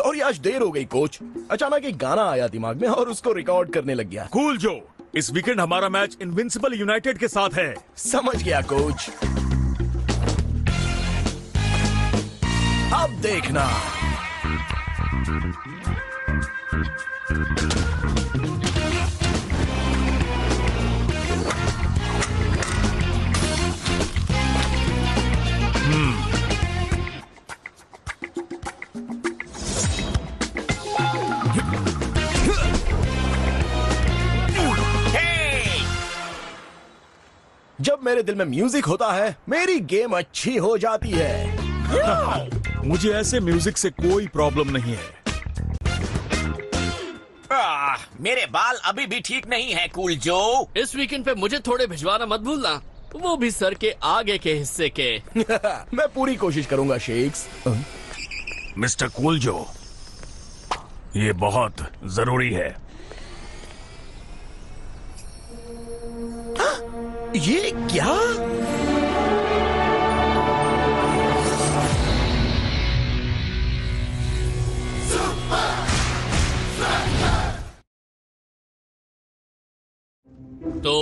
Sorry आज देर हो गई कोच। अचानक एक गाना आया दिमाग में और उसको रिकॉर्ड करने लग गया। कूल जो, इस वीकेंड हमारा मैच इनविंसिबल यूनाइटेड के साथ है। समझ गया कोच। अब देखना। जब मेरे दिल में म्यूजिक होता है मेरी गेम अच्छी हो जाती है। मुझे ऐसे म्यूजिक से कोई प्रॉब्लम नहीं है। मेरे बाल अभी भी ठीक नहीं है कूल जो। इस वीकेंड पे मुझे थोड़े भिजवाना मत भूलना, वो भी सर के आगे के हिस्से के। मैं पूरी कोशिश करूंगा शेक्स। मिस्टर कूल जो, ये बहुत जरूरी है। ये क्या? तो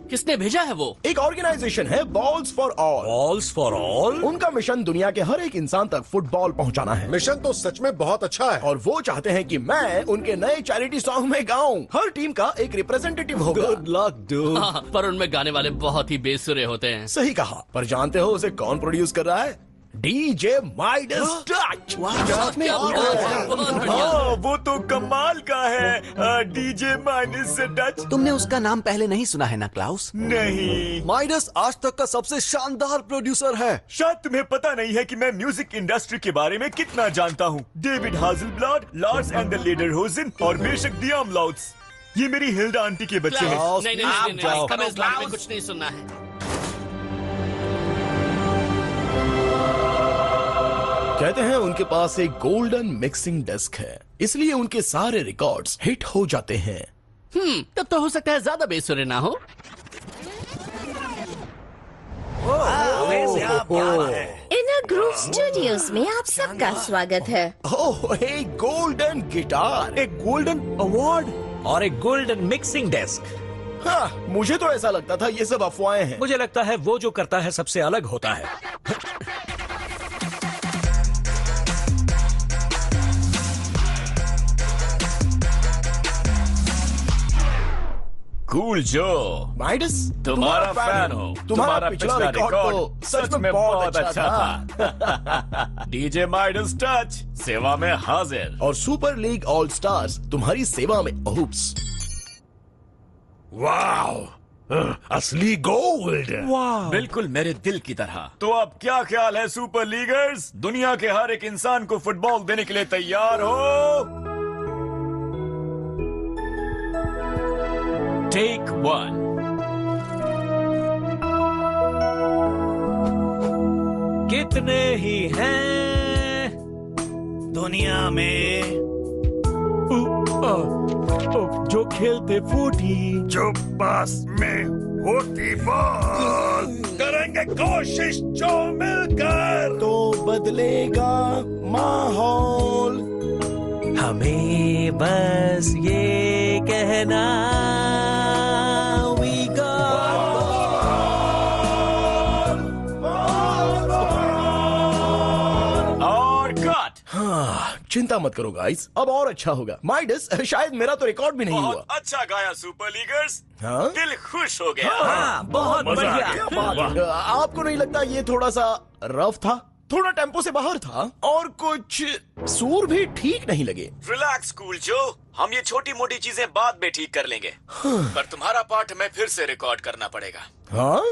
किसने भेजा है वो? एक ऑर्गेनाइजेशन है balls for all. Balls for all? उनका मिशन दुनिया के हर एक इंसान तक फुटबॉल पहुंचाना है। मिशन तो सच में बहुत अच्छा है। और वो चाहते हैं कि मैं उनके नए चैरिटी सॉन्ग में गाऊं। हर टीम का एक रिप्रेजेंटेटिव होगा। Good luck dude. हाँ, पर उनमें गाने वाले बहुत ही बेसुरे होते हैं। सही कहा। पर जानते हो उसे कौन प्रोड्यूस कर रहा है? DJ Midas touch. बहुत बढ़िया। हाँ, वो तो कमाल का है। DJ minus touch. तुमने उसका नाम पहले नहीं सुना है ना क्लाउस? नहीं, माइडस आज तक का सबसे शानदार प्रोड्यूसर है। शायद तुम्हें पता नहीं है कि मैं म्यूजिक इंडस्ट्री के बारे में कितना जानता हूँ। डेविड हाज़लब्लड, लार्स एंड द लेडरहोज़न और बेशक दियाम लाउट्स। ये मेरी हिल्डा आंटी के बच्चे हैं। नहीं नहीं नहीं, नहीं, हमें इस बारे में कुछ नहीं सुनना है। कहते हैं उनके पास एक गोल्डन मिक्सिंग डेस्क है, इसलिए उनके सारे रिकॉर्ड्स हिट हो जाते हैं। तब तो हो सकता है ज्यादा बेसुरे ना हो। इनर ग्रूव स्टूडियोज में आप सबका स्वागत है। ओह, एक गोल्डन गिटार, एक गोल्डन अवार्ड और एक गोल्डन मिक्सिंग डेस्क। हाँ, मुझे तो ऐसा लगता था ये सब अफवाहें हैं। मुझे लगता है वो जो करता है सबसे अलग होता है। कूल जो, माइडस तुम्हारा फैन हो। तुम्हारा पिछला रिकॉर्ड तो सच में बहुत अच्छा था। डीजे माइडस टच सेवा में हाजिर। और सुपर लीग ऑल स्टार्स तुम्हारी सेवा में। ओप्स, वाओ, असली गोल्ड। बिल्कुल मेरे दिल की तरह। तो अब क्या ख्याल है सुपर लीगर्स? दुनिया के हर एक इंसान को फुटबॉल देने के लिए तैयार हो? टेक 1। कितने ही हैं दुनिया में जो खेलते फूटी, जो पास में होती बॉल, करेंगे कोशिश जो मिलकर तो बदलेगा माहौल। हमें बस ये कहना we got और कट। हाँ, चिंता मत करो गाइस, अब और अच्छा होगा। माइडस, शायद मेरा तो रिकॉर्ड भी नहीं हुआ। बहुत अच्छा गाया सुपर लीगर्स। हाँ? दिल खुश हो गया। हाँ, बहुत मजा आ बढ़िया। गया। आपको नहीं लगता ये थोड़ा सा रफ था? थोड़ा टेम्पो से बाहर था और कुछ सुर भी ठीक नहीं लगे। रिलैक्स कूल जो, हम ये छोटी मोटी चीजें बाद में ठीक कर लेंगे। पर तुम्हारा पार्ट हमें फिर से रिकॉर्ड करना पड़ेगा। हाँ?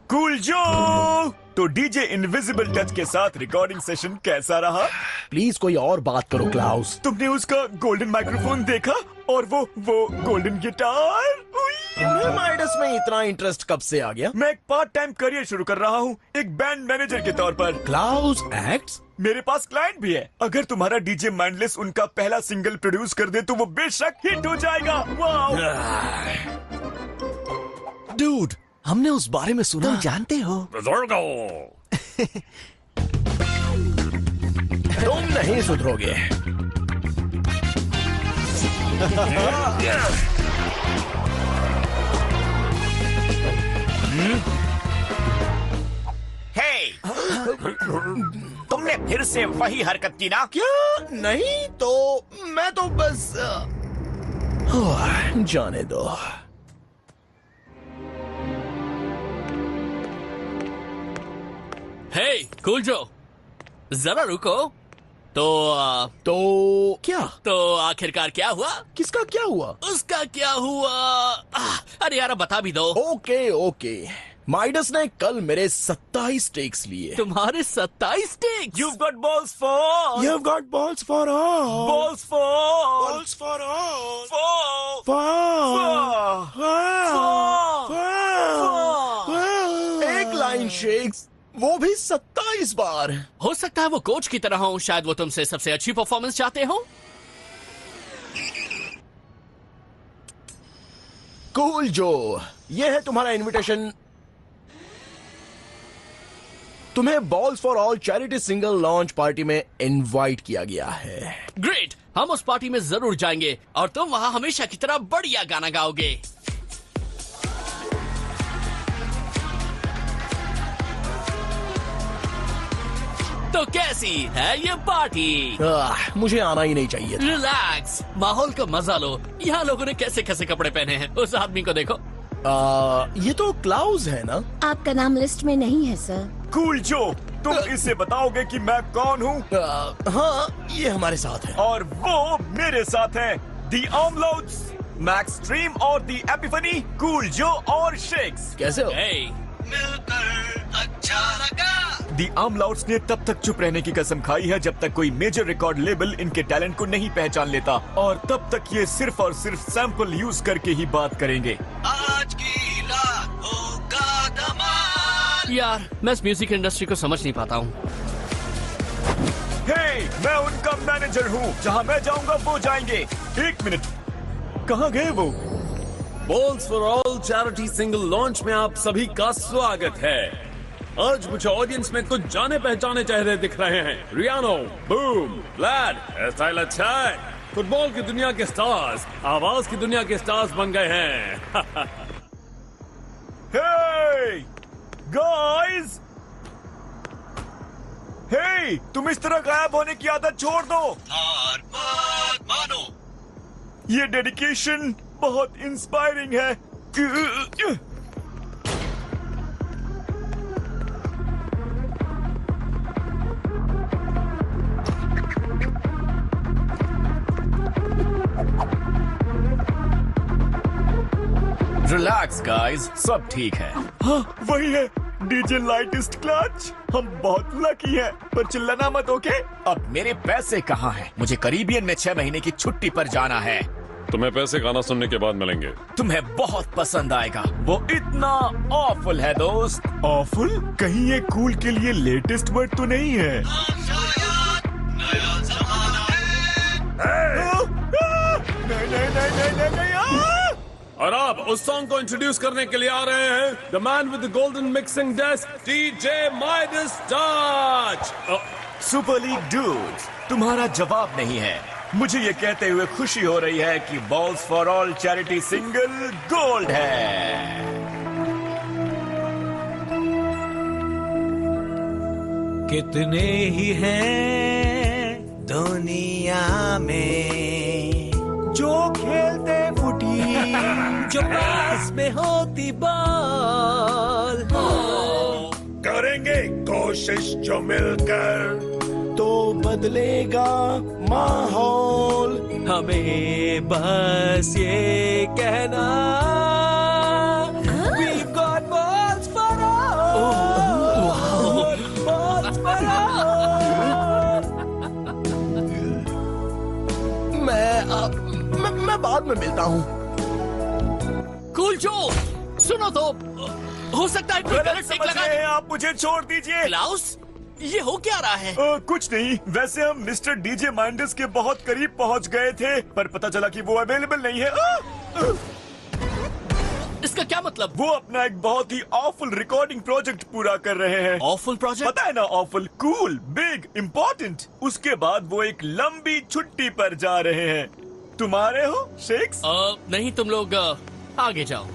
कूल जो, तो डीजे इनविजिबल टच के साथ रिकॉर्डिंग सेशन कैसा रहा? प्लीज कोई और बात करो क्लाउस। तुमने उसका गोल्डन माइक्रोफोन देखा और वो गोल्डन गिटार? तुम्हें माइडस में इतना इंटरेस्ट कब से आ गया? मैं एक पार्ट टाइम करियर शुरू कर रहा हूँ, एक बैंड मैनेजर के तौर पर। क्लाउस एक्ट्स? मेरे पास क्लाइंट भी है। अगर तुम्हारा डीजे माइंडलेस उनका पहला सिंगल प्रोड्यूस कर दे तो वो बेशक हिट हो जाएगा। वाओ! डूड, हमने उस बारे में सुना। तुम जानते हो? तुम नहीं सुधरोगे। हे, तुमने फिर से वही हरकत की ना? क्या? नहीं तो मैं तो बस जाने दो। हे कूल जो, जरा रुको। तो क्या? तो आखिरकार क्या हुआ? किसका क्या हुआ? उसका क्या हुआ? अरे यार बता भी दो। ओके ओके, माइडस ने कल मेरे 27 स्टेक्स लिए। तुम्हारे 27 stakes? You've got balls for. You've got balls for all. Balls for. Balls for all. For. एक लाइन शेक्स, वो भी 27 बार। हो सकता है वो कोच की तरह हो, शायद वो तुमसे सबसे अच्छी परफॉर्मेंस चाहते हो। कूल जो, ये है तुम्हारा इनविटेशन। तुम्हें balls for all charity single launch party में इनवाइट किया गया है। ग्रेट, हम उस पार्टी में जरूर जाएंगे और तुम वहां हमेशा की तरह बढ़िया गाना गाओगे। तो कैसी है ये पार्टी? मुझे आना ही नहीं चाहिए था। रिलैक्स, माहौल का मजा लो। यहाँ लोगों ने कैसे कैसे कपड़े पहने हैं, उस आदमी को देखो। ये तो क्लाउस है ना? आपका नाम लिस्ट में नहीं है सर। कूल जो, तुम इसे बताओगे कि मैं कौन हूँ? हाँ, ये हमारे साथ है। और वो मेरे साथ है। दी आमलाउट्स, मैक्स स्ट्रीम और दी एपिफनी, कूल जो और शेक्स। कैसे हो? Hey, मिलकर अच्छा लगा। दी आमलाउट्स ने तब तक चुप रहने की कसम खाई है जब तक कोई मेजर रिकॉर्ड लेबल इनके टैलेंट को नहीं पहचान लेता, और तब तक ये सिर्फ और सिर्फ सैंपल यूज करके ही बात करेंगे। आज की रात होगा धमाल। यार, मैं इस म्यूजिक इंडस्ट्री को समझ नहीं पाता हूँ। हे, मैं उनका मैनेजर हूँ। जहाँ मैं जाऊँगा वो जाएंगे। एक मिनट, कहाँ गए वो? Balls for all charity single launch में आप सभी का स्वागत है। आज मुझे ऑडियंस में कुछ जाने पहचाने चेहरे दिख रहे हैं। रियानो, बूम, लैड, स्टाइल अच्छा है। फुटबॉल की दुनिया के स्टार्स आवाज की दुनिया के स्टार्स बन गए हैं। हे गाइस, हे, तुम इस तरह गायब होने की आदत छोड़ दो। हार मत मानो। ये डेडिकेशन बहुत इंस्पायरिंग है। रिलैक्स गाइस, सब ठीक है। हाँ, वही है, डीजे लाइटेस्ट क्लच। हम बहुत लकी हैं, पर चिल्लाना मत, ओके? अब मेरे पैसे कहाँ हैं? मुझे करीबियन में 6 महीने की छुट्टी पर जाना है। तुम्हें पैसे गाना सुनने के बाद मिलेंगे। तुम्हें बहुत पसंद आएगा। वो इतना ऑफुल है दोस्त। ऑफुल? कहीं ये कूल के लिए लेटेस्ट वर्ड तो नहीं है? नहीं। और अब उस सॉन्ग को इंट्रोड्यूस करने के लिए आ रहे हैं the man with the golden mixing desk, DJ Midas touch. Super league dudes, तुम्हारा जवाब नहीं है। मुझे ये कहते हुए खुशी हो रही है कि balls for all charity single gold है। कितने ही हैं दुनिया में जो खेलते फुटी, जो पास में होती बॉल। करेंगे कोशिश जो मिलकर तो बदलेगा माहौल। हमें बस ये कहना, we've got balls for all, balls for all। मैं बाद में मिलता हूँ। कूल जो, सुनो तो, हो सकता है कोई गलत गलत टेक समझ लगा रहे दे। हैं आप, मुझे छोड़ दीजिए। क्लाउस, ये हो क्या रहा है? कुछ नहीं, वैसे हम मिस्टर डीजे माइंडस के बहुत करीब पहुंच गए थे, पर पता चला कि वो अवेलेबल नहीं है। इसका क्या मतलब? वो अपना एक बहुत ही ऑफुल रिकॉर्डिंग प्रोजेक्ट पूरा कर रहे हैं। Awful project? पता है ना, ऑफुल, कूल, बिग, इम्पोर्टेंट। उसके बाद वो एक लंबी छुट्टी पर जा रहे हैं। तुम आ रहे हो शेक्स? नहीं, तुम लोग आगे जाओ।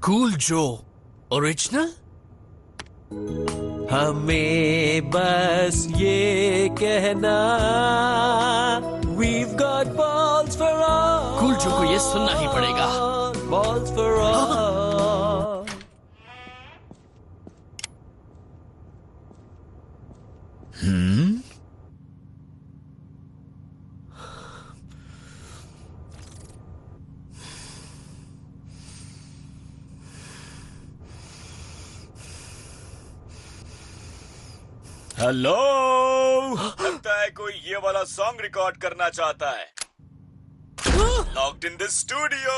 कूल जो ओरिजिनल? हमें बस ये कहना, We've got balls for all. Cool जो को ये सुनना ही पड़ेगा। Balls for all. हेलो। लगता है कोई ये वाला सॉन्ग रिकॉर्ड करना चाहता है। Locked in the studio.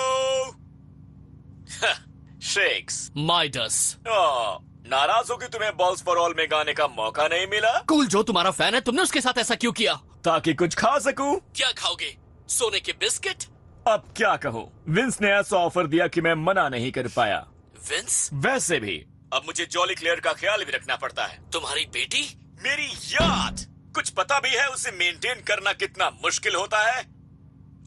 Shakes. Midas. नाराज हो कि तुम्हें बॉल्स फॉर ऑल में गाने का मौका नहीं मिला? कूल जो तुम्हारा फैन है, तुमने उसके साथ ऐसा क्यों किया? ताकि कुछ खा सकूं। क्या खाओगे? सोने के बिस्किट? अब क्या कहूँ, विंस ने ऐसा ऑफर दिया कि मैं मना नहीं कर पाया। विंस? वैसे भी अब मुझे जॉली क्लेयर का ख्याल भी रखना पड़ता है। तुम्हारी बेटी? मेरी याद, कुछ पता भी है उसे मेंटेन करना कितना मुश्किल होता है।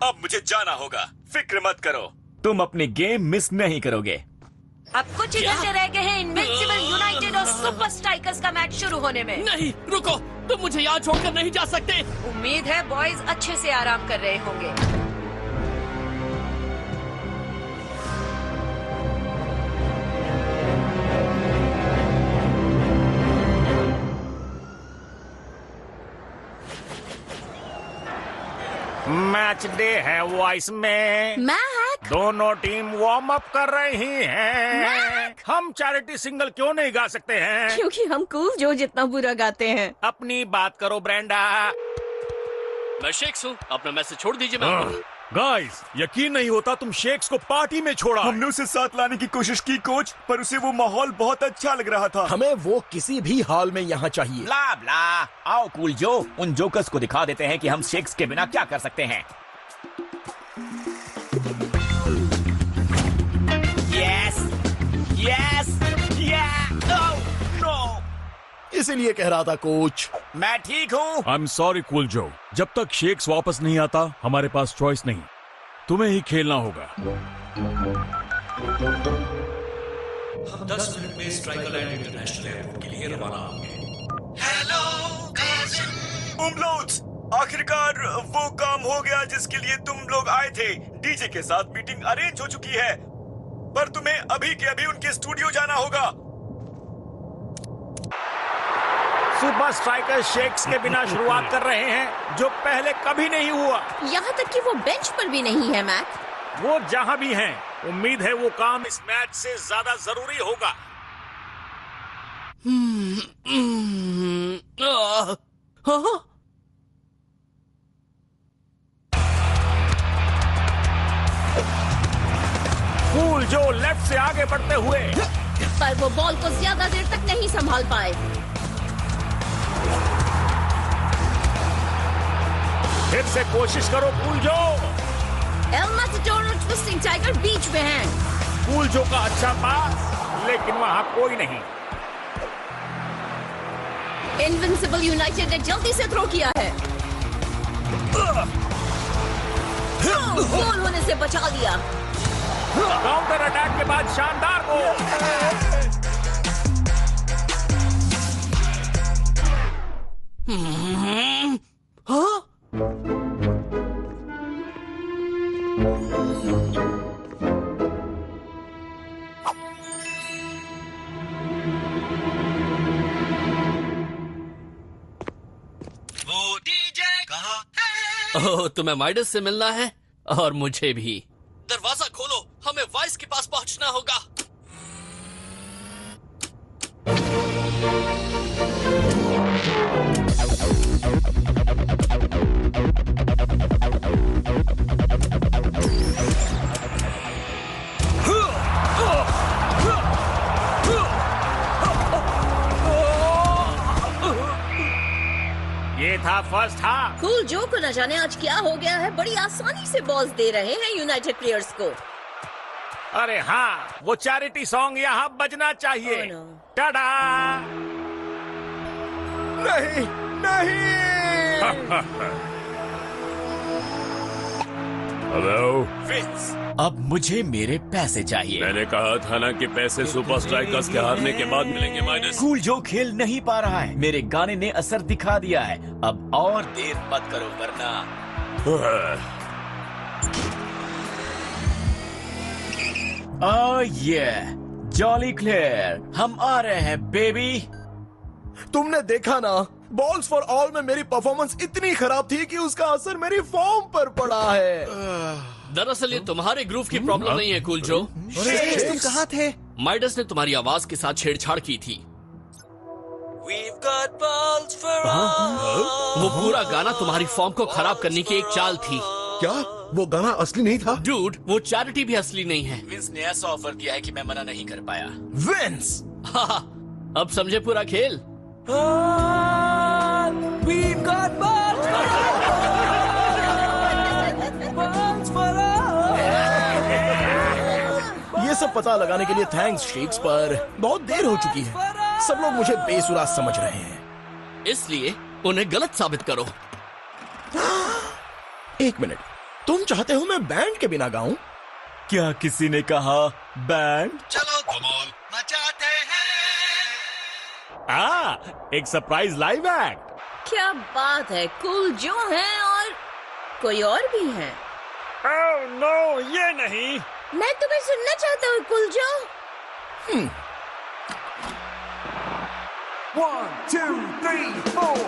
अब मुझे जाना होगा। फिक्र मत करो, तुम अपनी गेम मिस नहीं करोगे। अब कुछ ही घंटे रह गए हैं इनविंसिबल यूनाइटेड और सुपर स्ट्राइकर्स का मैच शुरू होने में। नहीं, रुको, तुम मुझे यहाँ छोड़कर नहीं जा सकते। उम्मीद है बॉयज अच्छे से आराम कर रहे होंगे। मैच डे है वॉइस में। मैक, दोनों टीम वार्म अप कर रही हैं। हम चैरिटी सिंगल क्यों नहीं गा सकते हैं? क्योंकि हम कूल जो जितना बुरा गाते हैं। अपनी बात करो ब्रेंडा। मैं शेक्स हूँ, अपना मैसेज छोड़ दीजिए। मैं गाइस, यकीन नहीं होता तुम शेक्स को पार्टी में छोड़ा। हमने उसे साथ लाने की कोशिश की कोच, पर उसे वो माहौल बहुत अच्छा लग रहा था। हमें वो किसी भी हाल में यहाँ चाहिए। ब्ला ब्ला। आओ कूल जो, उन जोकर्स को दिखा देते हैं कि हम शेक्स के बिना क्या कर सकते हैं। Yes yes no. इसीलिए कह रहा था कोच। मैं ठीक हूँ। आई एम सॉरी कूल जो, जब तक शेक्स वापस नहीं आता हमारे पास चॉइस नहीं, तुम्हें ही खेलना होगा। हम 10 मिनट में स्ट्राइकर लैंड इंटरनेशनल एयरपोर्ट के लिए रवाना होंगे। उमलोट्स, आखिरकार वो काम हो गया जिसके लिए तुम लोग आए थे। डीजे के साथ मीटिंग अरेंज हो चुकी है, पर तुम्हें अभी के अभी उनके स्टूडियो जाना होगा। सुपर स्ट्राइकर शेक्स के बिना शुरुआत कर रहे हैं, जो पहले कभी नहीं हुआ। यहाँ तक कि वो बेंच पर भी नहीं है मैक। वो जहाँ भी हैं, उम्मीद है वो काम इस मैच से ज्यादा जरूरी होगा। कूल जो लेफ्ट से आगे बढ़ते हुए, पर वो बॉल को ज्यादा देर तक नहीं संभाल पाए। फिर से कोशिश करो कूल जो। एल मैटाडोर और ट्विस्टिंग टाइगर बीच में हैं। कूल जो का अच्छा पास, लेकिन वहां कोई नहीं। इनविंसिबल यूनाइटेड ने जल्दी से थ्रो किया है। गोल होने से बचा लिया। काउंटर अटैक के बाद शानदार गोल। वो डीजे कहाँ है? ओह, तुम्हें माइडस से मिलना है और मुझे भी। दरवाजा खोलो, हमें वॉइस के पास पहुंचना होगा। First half. कूल जो को न जाने आज क्या हो गया है, बड़ी आसानी से बॉल्स दे रहे हैं यूनाइटेड प्लेयर्स को। अरे हाँ, वो चैरिटी सॉन्ग यहाँ बजना चाहिए। Oh, no. टाडा। नहीं नहीं हेलो। विंस, अब मुझे मेरे पैसे चाहिए। मैंने कहा था ना कि पैसे सुपर स्ट्राइकर्स के हारने के बाद मिलेंगे माइनस। कूल जो खेल नहीं पा रहा है, मेरे गाने ने असर दिखा दिया है। अब और देर मत करो वरना ये जॉली क्लियर, हम आ रहे हैं बेबी। तुमने देखा ना, बॉल्स फॉर ऑल में मेरी परफॉर्मेंस इतनी खराब थी कि उसका असर मेरी फॉर्म पर पड़ा है। दरअसल ये तुम्हारे ग्रूव की प्रॉब्लम नहीं है कूल जो। तुम कहाँ थे? माइडस ने तुम्हारी आवाज के साथ छेड़छाड़ की थी। We've got balls for all. वो पूरा गाना तुम्हारी फॉर्म को खराब करने की एक चाल थी। क्या वो गाना असली नहीं था? डूड, वो चैरिटी भी असली नहीं है। विंस ने ऐसा ऑफर किया है कि मैं मना नहीं कर पाया। विंस, अब समझे पूरा खेल। We've got balls for all. ये सब पता लगाने के लिए थैंक्स शेक्स, पर बहुत देर हो चुकी है। सब लोग मुझे बेसुरा समझ रहे हैं। इसलिए उन्हें गलत साबित करो। एक मिनट, तुम चाहते हो मैं बैंड के बिना गाऊं? क्या किसी ने कहा बैंड? चलो धमाल मचाते हैं। एक सरप्राइज लाइव एक्ट। क्या बात है, कूल जो है और कोई और भी है। ओह नो, ये नहीं। मैं तुम्हें सुनना चाहता हूँ कूल जो। 1 2 3 4।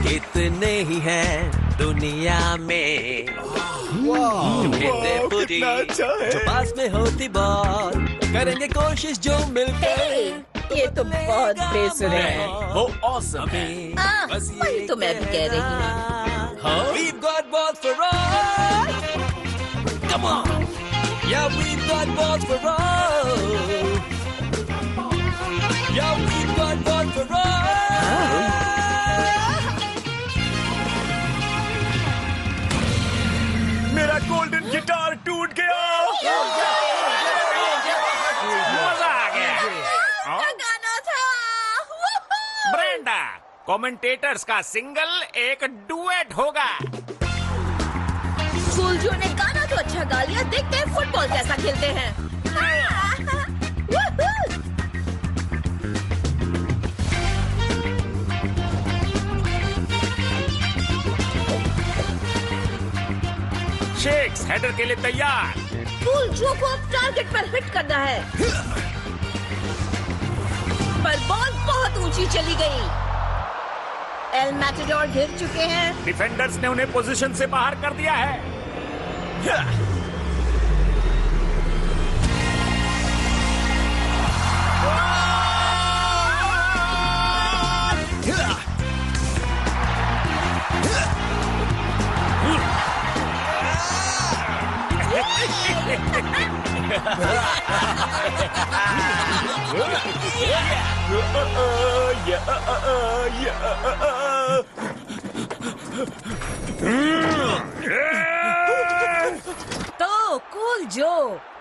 कितने ही हैं दुनिया में जो पूरी जो पास में होती बॉल, करेंगे कोशिश जो मिलकर। ये तो बहुत बेसुरे है। वो ऑसम है। वही तो मैं भी कह रही हूँ। We've got balls for all. Come on. Yeah, we've got balls for all. Yeah, we've got balls for all. मेरा गोल्डन गिटार टूट गया। मजा आ गया। क्या गाना था? ब्रेंडा, कमेंटेटर्स का सिंगल एक डुएट होगा। कूल जो ने गाना तो अच्छा गा लिया, देखते हैं फुटबॉल कैसा खेलते हैं। शेक्स हेडर के लिए तैयार। कूल जो को अब टारगेट पर हिट करना है, पर बॉल बहुत ऊंची चली गई। एल मैटाडोर गिर चुके हैं। डिफेंडर्स ने उन्हें पोजीशन से बाहर कर दिया है। तो कूल जो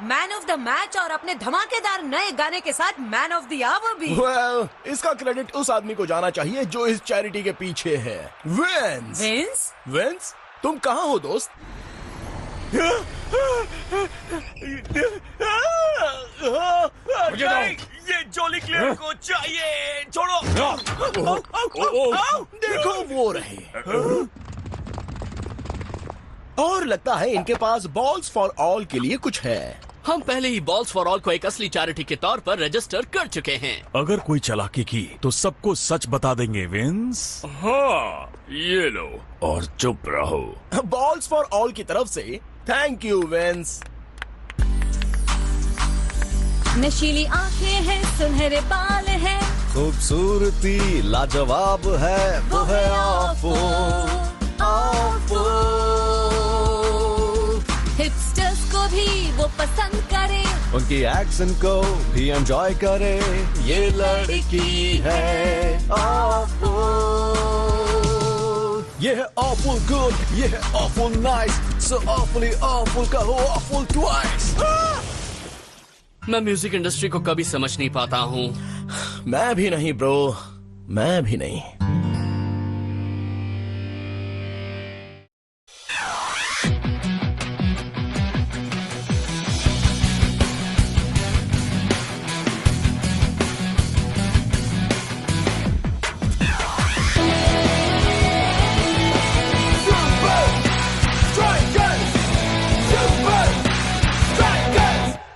मैन ऑफ द मैच और अपने धमाकेदार नए गाने के साथ मैन ऑफ द आवर भी। well, इसका क्रेडिट उस आदमी को जाना चाहिए जो इस चैरिटी के पीछे है। विंस। विंस? विंस, तुम कहाँ हो दोस्त? मुझे दो। ये जॉली क्लियर को चाहिए। छोड़ो। देखो वो रहे। और लगता है इनके पास बॉल्स फॉर ऑल के लिए कुछ है। हम पहले ही बॉल्स फॉर ऑल को एक असली चैरिटी के तौर पर रजिस्टर कर चुके हैं। अगर कोई चालाकी की तो सबको सच बता देंगे विंस। हाँ, ये लो और चुप रहो। बॉल्स फॉर ऑल की तरफ से थैंक यू विंस। नशीली आंखें हैं, सुनहरे बाल हैं, खूबसूरती लाजवाब है, वो है आपो। हिपस्टर्स को भी वो पसंद करे, उनकी एक्शन को भी एंजॉय करे। ये लड़की है awful। ये है awful good, ये है awful nice, so awfully awful कहो awful twice। मैं म्यूजिक इंडस्ट्री को कभी समझ नहीं पाता हूँ। मैं भी नहीं ब्रो, मैं भी नहीं।